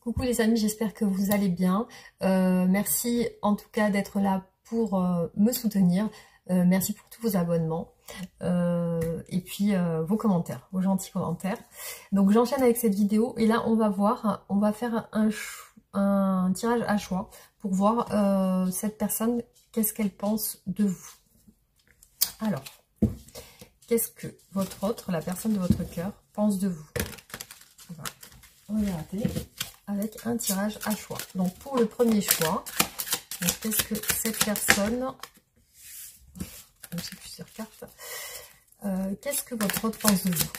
Coucou les amis, j'espère que vous allez bien. Merci en tout cas d'être là pour me soutenir. Merci pour tous vos abonnements et puis vos commentaires, vos gentils commentaires. Donc j'enchaîne avec cette vidéo et là on va voir, on va faire un tirage à choix pour voir cette personne, qu'est-ce qu'elle pense de vous. Alors, qu'est-ce que votre autre, la personne de votre cœur, pense de vous? On va regarder avec un tirage à choix. Donc pour le premier choix, qu'est-ce que cette personne, je ne sais plus sur carte, qu'est-ce que votre autre pense de vous?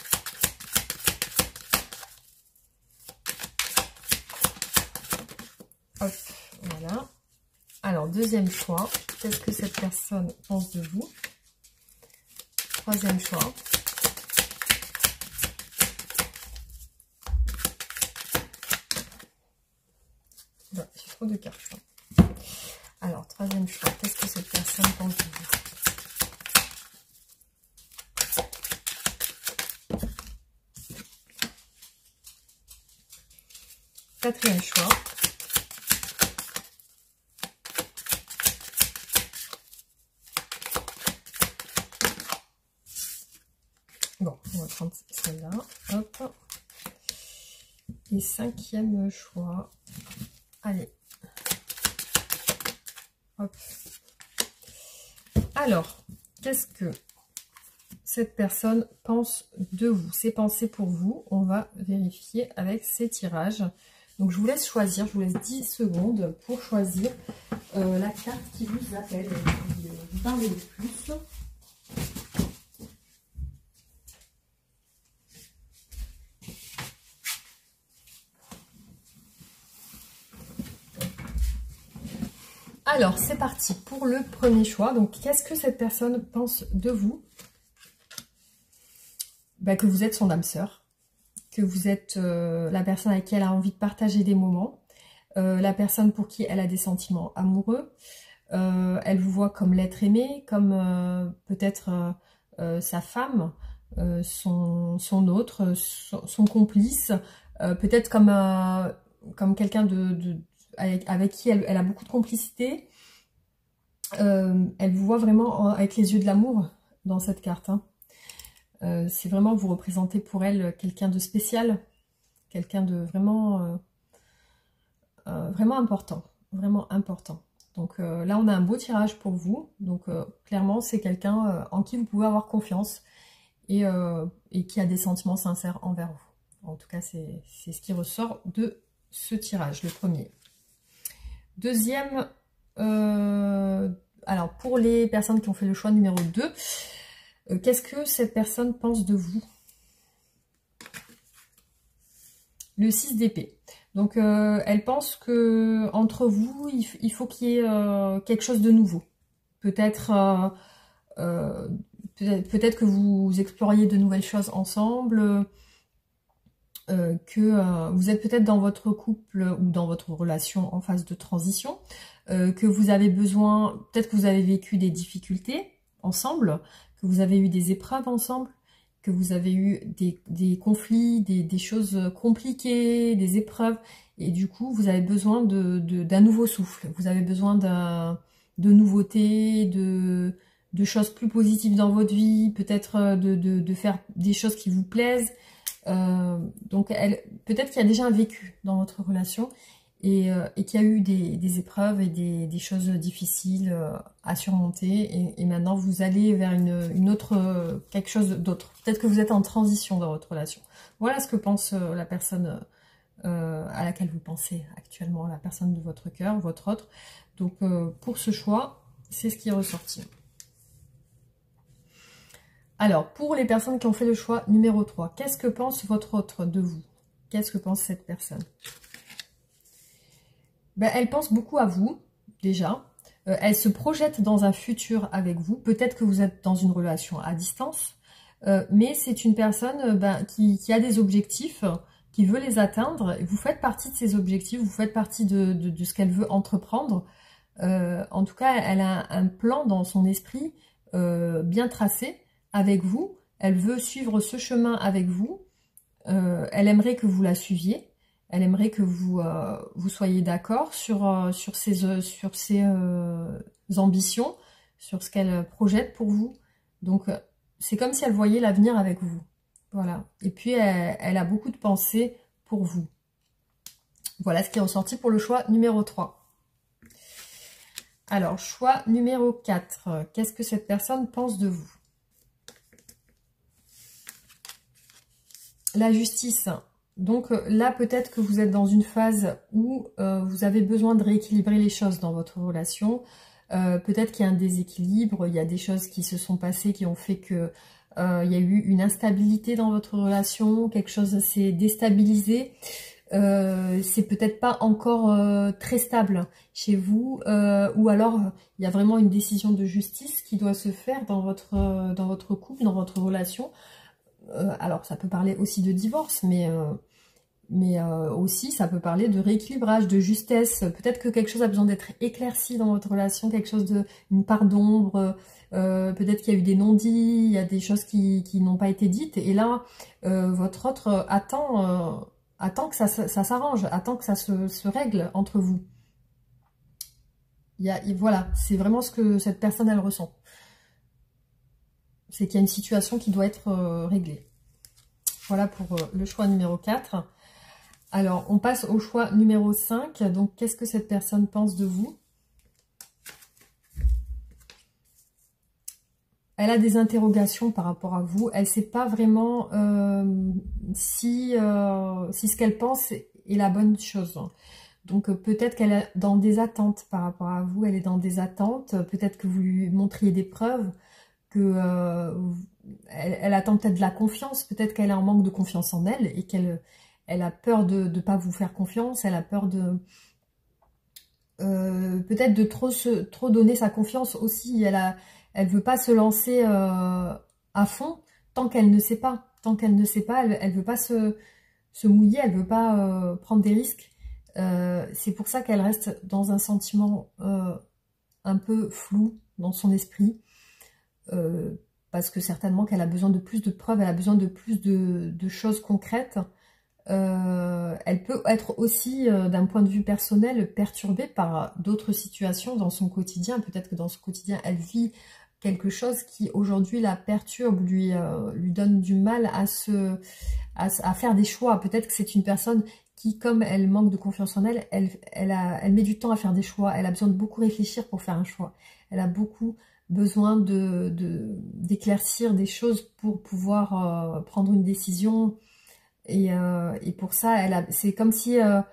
Hop, voilà. Alors deuxième choix, qu'est-ce que cette personne pense de vous? Troisième choix. J'ai trop de cartes. Alors, troisième choix. Qu'est-ce que cette personne pense de vous? Quatrième choix. Bon, on va prendre celle-là. Hop. Et cinquième choix. Allez. Hop. Alors, qu'est-ce que cette personne pense de vous? Ses pensées pour vous, on va vérifier avec ces tirages. Donc, je vous laisse choisir, je vous laisse 10 secondes pour choisir la carte qui vous appelle, qui vous parle le plus. Alors, c'est parti pour le premier choix. Donc, qu'est-ce que cette personne pense de vous? Que vous êtes son âme sœur, que vous êtes la personne avec qui elle a envie de partager des moments, la personne pour qui elle a des sentiments amoureux. Elle vous voit comme l'être aimé, comme peut-être sa femme, son autre, son complice, peut-être comme quelqu'un avec qui elle a beaucoup de complicité. Elle vous voit vraiment avec les yeux de l'amour dans cette carte. Hein. C'est vraiment, vous représentez pour elle quelqu'un de spécial, quelqu'un de vraiment, vraiment important. Vraiment important. Donc là, on a un beau tirage pour vous. Donc clairement, c'est quelqu'un en qui vous pouvez avoir confiance et qui a des sentiments sincères envers vous. En tout cas, c'est ce qui ressort de ce tirage, le premier. Deuxième, alors pour les personnes qui ont fait le choix numéro 2, qu'est-ce que cette personne pense de vous? Le 6 d'épée. Donc elle pense que entre vous, il faut qu'il y ait quelque chose de nouveau. Peut-être que vous exploriez de nouvelles choses ensemble, que vous êtes peut-être dans votre couple ou dans votre relation en phase de transition, que vous avez besoin, peut-être que vous avez vécu des difficultés ensemble, que vous avez eu des épreuves ensemble, que vous avez eu des conflits, des choses compliquées, des épreuves, et du coup vous avez besoin d'un nouveau souffle, vous avez besoin de nouveautés, de choses plus positives dans votre vie, peut-être de faire des choses qui vous plaisent. Donc peut-être qu'il y a déjà un vécu dans votre relation et qu'il y a eu des épreuves et des choses difficiles à surmonter et maintenant vous allez vers une autre, quelque chose d'autre. Peut-être que vous êtes en transition dans votre relation. Voilà ce que pense la personne à laquelle vous pensez actuellement, la personne de votre cœur, votre autre. Donc pour ce choix, c'est ce qui est ressorti. Alors, pour les personnes qui ont fait le choix numéro 3, qu'est-ce que pense votre autre de vous? Qu'est-ce que pense cette personne? Elle pense beaucoup à vous, déjà. Elle se projette dans un futur avec vous. Peut-être que vous êtes dans une relation à distance. Mais c'est une personne qui a des objectifs, qui veut les atteindre. Vous faites partie de ces objectifs, vous faites partie de ce qu'elle veut entreprendre. En tout cas, elle a un plan dans son esprit bien tracé. Avec vous, elle veut suivre ce chemin avec vous, elle aimerait que vous la suiviez, Elle aimerait que vous, vous soyez d'accord sur ses ambitions, sur ce qu'elle projette pour vous. Donc, c'est comme si elle voyait l'avenir avec vous. Voilà. Et puis, elle a beaucoup de pensées pour vous. Voilà ce qui est ressorti pour le choix numéro 3. Alors, choix numéro 4. Qu'est-ce que cette personne pense de vous? La justice. Donc là, peut-être que vous êtes dans une phase où vous avez besoin de rééquilibrer les choses dans votre relation. Peut-être qu'il y a un déséquilibre, il y a des choses qui se sont passées qui ont fait que il y a eu une instabilité dans votre relation, quelque chose s'est déstabilisé. C'est peut-être pas encore très stable chez vous, ou alors il y a vraiment une décision de justice qui doit se faire dans votre couple, dans votre relation. Alors ça peut parler aussi de divorce, mais aussi ça peut parler de rééquilibrage, de justesse. Peut-être que quelque chose a besoin d'être éclairci dans votre relation, quelque chose une part d'ombre. Peut-être qu'il y a eu des non-dits, il y a des choses qui n'ont pas été dites. Et là, votre autre attend que ça s'arrange, attend que ça se règle entre vous. Voilà, c'est vraiment ce que cette personne, elle ressent. C'est qu'il y a une situation qui doit être réglée. Voilà pour le choix numéro 4. Alors, on passe au choix numéro 5. Donc, qu'est-ce que cette personne pense de vous? Elle a des interrogations par rapport à vous. Elle ne sait pas vraiment si ce qu'elle pense est la bonne chose. Donc, peut-être qu'elle est dans des attentes par rapport à vous. Elle est dans des attentes. Peut-être que vous lui montriez des preuves. Elle attend peut-être de la confiance, peut-être qu'elle est en manque de confiance en elle et qu'elle a peur de ne pas vous faire confiance, elle a peur de peut-être de trop donner sa confiance aussi, elle veut pas se lancer à fond tant qu'elle ne sait pas, elle veut pas se mouiller, elle veut pas prendre des risques, c'est pour ça qu'elle reste dans un sentiment un peu flou dans son esprit. Parce que certainement qu'elle a besoin de plus de preuves, elle a besoin de plus de choses concrètes. Elle peut être aussi, d'un point de vue personnel, perturbée par d'autres situations dans son quotidien. Peut-être que dans son quotidien, elle vit quelque chose qui aujourd'hui la perturbe, lui donne du mal à faire des choix. Peut-être que c'est une personne qui, comme elle manque de confiance en elle, elle met du temps à faire des choix. Elle a besoin de beaucoup réfléchir pour faire un choix. Elle a beaucoup besoin d'éclaircir des choses pour pouvoir prendre une décision. Et pour ça, c'est comme si elle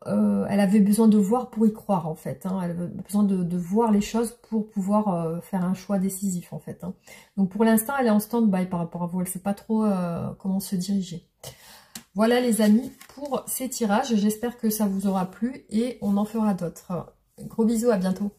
avait besoin de voir pour y croire, en fait. Hein. Elle avait besoin de voir les choses pour pouvoir faire un choix décisif, en fait. Hein. Donc pour l'instant, elle est en stand-by par rapport à vous. Elle ne sait pas trop comment se diriger. Voilà les amis pour ces tirages. J'espère que ça vous aura plu et on en fera d'autres. Gros bisous, à bientôt.